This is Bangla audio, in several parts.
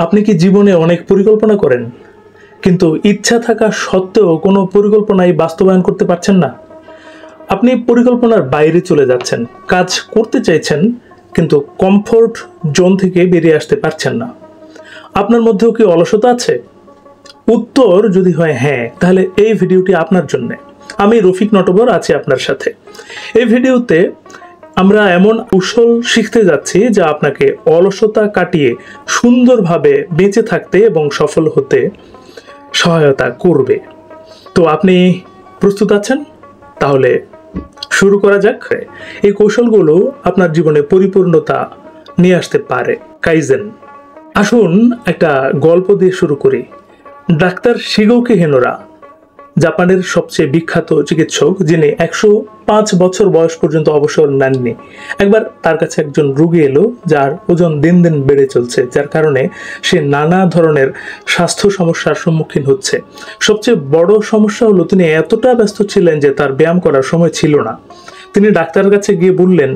আপনি কি জীবনে অনেক পরিকল্পনা করেন, কিন্তু ইচ্ছা থাকা সত্ত্বেও কোনো পরিকল্পনাই বাস্তবায়ন করতে পারছেন না? আপনি পরিকল্পনার বাইরে চলে যাচ্ছেন, কাজ করতে চাইছেন, কিন্তু কমফোর্ট জোন থেকে বেরিয়ে আসতে পারছেন না। আপনার মধ্যেও কি অলসতা আছে? উত্তর যদি হয় হ্যাঁ, তাহলে এই ভিডিওটি আপনার জন্য। আমি রফিক নটবর আছি আপনার সাথে। এই ভিডিওতে আমরা এমন কৌশল শিখতে যাচ্ছি যা আপনাকে অলসতা কাটিয়ে সুন্দরভাবে বেঁচে থাকতে এবং সফল হতে সহায়তা করবে। তো আপনি প্রস্তুত আছেন? তাহলে শুরু করা যাক। এই কৌশলগুলো আপনার জীবনে পরিপূর্ণতা নিয়ে আসতে পারে। কাইজেন। আসুন একটা গল্প দিয়ে শুরু করি। ডাক্তার শিগোকি হেনোরা জাপানের সবচেয়ে বিখ্যাত চিকিৎসক, যিনি 105 বছর বয়স পর্যন্ত অবসর নেননি। একবার তার কাছে একজন রোগী এলো যার ওজন দিন দিন বেড়ে চলছে, যার কারণে সে নানা ধরনের স্বাস্থ্য সমস্যার সম্মুখীন হচ্ছে। সবচেয়ে বড় সমস্যা হলো তিনি এতটা ব্যস্ত ছিলেন যে তার ব্যায়াম করার সময় ছিল না। তিনি ডাক্তারের কাছে গিয়ে বললেন,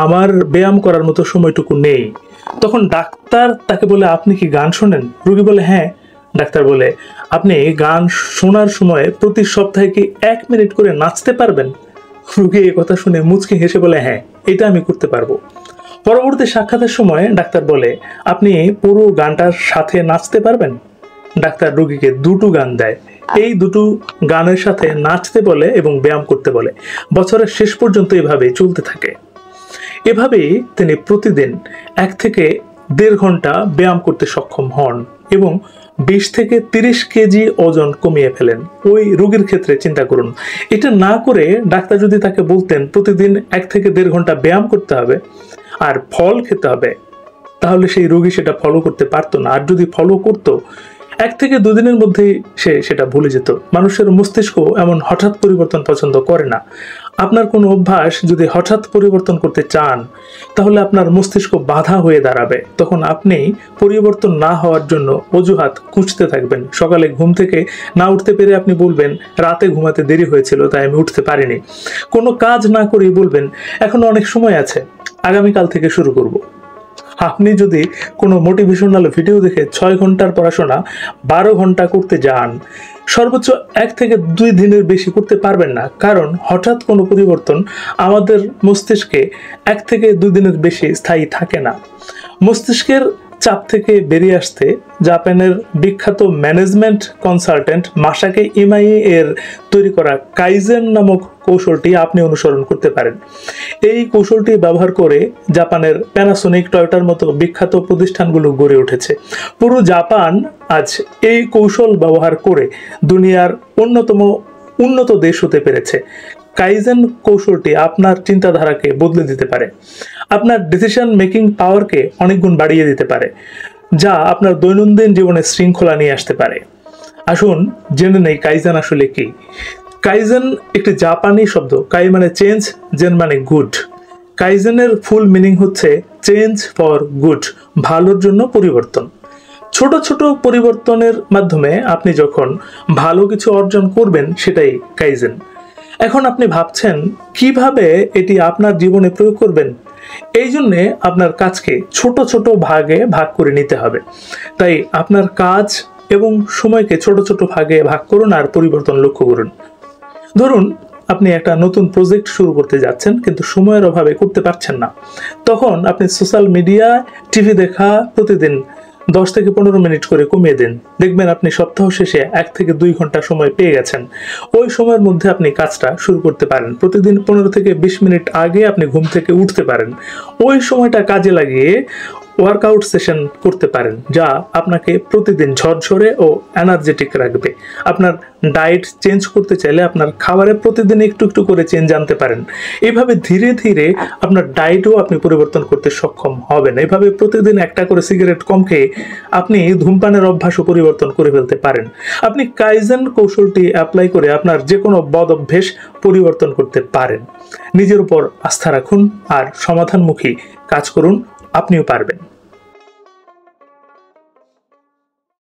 আমার ব্যায়াম করার মতো সময়টুকু নেই। তখন ডাক্তার তাকে বলে, আপনি কি গান শোনেন? রোগী বলে, হ্যাঁ। ডাক্তার বলে, আপনি গান শোনার সময় প্রতি সপ্তাহে কি 1 মিনিট করে নাচতে পারবেন? রোগী এই কথা শুনে মুচকি হেসে বলে, হ্যাঁ, এটা আমি করতে পারবো। পরবর্তী সাক্ষাতের সময় ডাক্তার বলে, আপনি পুরো গানটার সাথে নাচতে পারবেন? ডাক্তার রোগীকে 2টো গান দেয়। এই 2টো গানের সাথে নাচতে বলে এবং ব্যায়াম করতে বলে। বছরের শেষ পর্যন্ত এভাবে চলতে থাকে। এভাবেই তিনি প্রতিদিন 1 থেকে 1.5 ঘন্টা ব্যায়াম করতে সক্ষম হন এবং 20 থেকে 30 কেজি ওজন কমিয়ে ফেলেন। ওই রোগীর ক্ষেত্রে চিন্তা করুন। এটা না করে ডাক্তার যদি তাকে বলতেন প্রতিদিন 1 থেকে 1.5 ঘন্টা ব্যায়াম করতে হবে আর ফল খেতে হবে, তাহলে সেই রোগী সেটা ফলো করতে পারতো না। আর যদি ফলো করতো, 1 থেকে 2 দিনের মধ্যেই সে সেটা ভুলে যেত। মানুষের মস্তিষ্ক এমন হঠাৎ পরিবর্তন পছন্দ করে না। আপনার কোনো অভ্যাস যদি হঠাৎ পরিবর্তন করতে চান, তাহলে আপনার মস্তিষ্ক বাধা হয়ে দাঁড়াবে। তখন আপনি পরিবর্তন না হওয়ার জন্য অজুহাত খুঁজতে থাকবেন। সকালে ঘুম থেকে না উঠতে পেরে আপনি বলবেন, রাতে ঘুমাতে দেরি হয়েছিল তাই আমি উঠতে পারিনি। কোনো কাজ না করেই বলবেন, এখনো অনেক সময় আছে, আগামীকাল থেকে শুরু করব। আপনি যদি কোনো মোটিভেশনাল ভিডিও দেখে 6 ঘন্টার পড়াশোনা 12 ঘন্টা করতে যান, সর্বোচ্চ 1 থেকে 2 দিনের বেশি করতে পারবেন না। কারণ হঠাৎ কোনো পরিবর্তন আমাদের মস্তিষ্কে 1 থেকে 2 দিনের বেশি স্থায়ী থাকে না। মস্তিষ্কের চাপ থেকে বেরিয়ে আসতে জাপানের বিখ্যাত ম্যানেজমেন্ট কনসালটেন্ট মাসাকি ইমাই এর তৈরি করা কাইজেন নামক কৌশলটি আপনি অনুসরণ করতে পারেন। এই কৌশলটি ব্যবহার করে জাপানের প্যানাসোনিক, টয়োটার মতো বিখ্যাত প্রতিষ্ঠানগুলো গড়ে উঠেছে। পুরো জাপান আজ এই কৌশল ব্যবহার করে দুনিয়ার অন্যতম উন্নত দেশ হতে পেরেছে। কাইজেন কৌশলটি আপনার চিন্তাধারাকে বদলে দিতে পারে, আপনার ডিসিশন মেকিং পাওয়ারকে অনেক গুণ বাড়িয়ে দিতে পারে, যা আপনার দৈনন্দিন জীবনে শৃঙ্খলা নিয়ে আসতে পারে। আসুন জেনে নেই কাইজেন আসলে কি। কাইজেন একটি জাপানি শব্দ। কাই মানে চেঞ্জ, জেন মানে গুড। কাইজেনের ফুল মিনিং হচ্ছে চেঞ্জ ফর গুড, ভালোর জন্য পরিবর্তন। ছোট ছোট পরিবর্তনের মাধ্যমে আপনি যখন ভালো কিছু অর্জন করবেন, সেটাই কাইজেন। এখন আপনি ভাবছেন কিভাবে এটি আপনার জীবনে প্রয়োগ করবেন। এই জন্যে আপনার কাজকে ছোট ছোট ভাগে ভাগ করে নিতে হবে। তাই আপনার কাজ এবং সময়কে ছোট ছোট ভাগে ভাগ করুন আর পরিবর্তন লক্ষ্য করুন। ধরুন আপনি একটা নতুন প্রজেক্ট শুরু করতে যাচ্ছেন, কিন্তু সময়ের অভাবে করতে পারছেন না। তখন আপনি সোশ্যাল মিডিয়া, টিভি দেখা প্রতিদিন 10 থেকে 15 মিনিট করে কমিয়ে দিন। দেখবেন আপনি সপ্তাহ শেষে 1 থেকে 2 ঘন্টা সময় পেয়ে গেছেন। ওই সময়ের মধ্যে আপনি কাজটা শুরু করতে পারেন। প্রতিদিন 15 থেকে 20 মিনিট আগে আপনি ঘুম থেকে উঠতে পারেন। ওই সময়টা কাজে লাগিয়ে ওয়ার্কআউট সেশন করতে পারেন, যা আপনাকে প্রতিদিন ঝরঝরে ও এনার্জেটিক রাখবে। আপনার ডায়েট চেঞ্জ করতে চাইলে আপনার খাবারে প্রতিদিন একটু একটু করে চেঞ্জ আনতে পারেন। এইভাবে ধীরে ধীরে আপনার ডায়েটও আপনি পরিবর্তন করতে সক্ষম হবেন। এইভাবে প্রতিদিন একটা করে সিগারেট কম খেয়ে আপনি ধূমপানের অভ্যাসও পরিবর্তন করে ফেলতে পারেন। আপনি কাইজেন কৌশলটি অ্যাপ্লাই করে আপনার যে কোনো বদ অভ্যেস পরিবর্তন করতে পারেন। নিজের উপর আস্থা রাখুন আর সমাধানমুখী কাজ করুন, আপনিও পারবেন।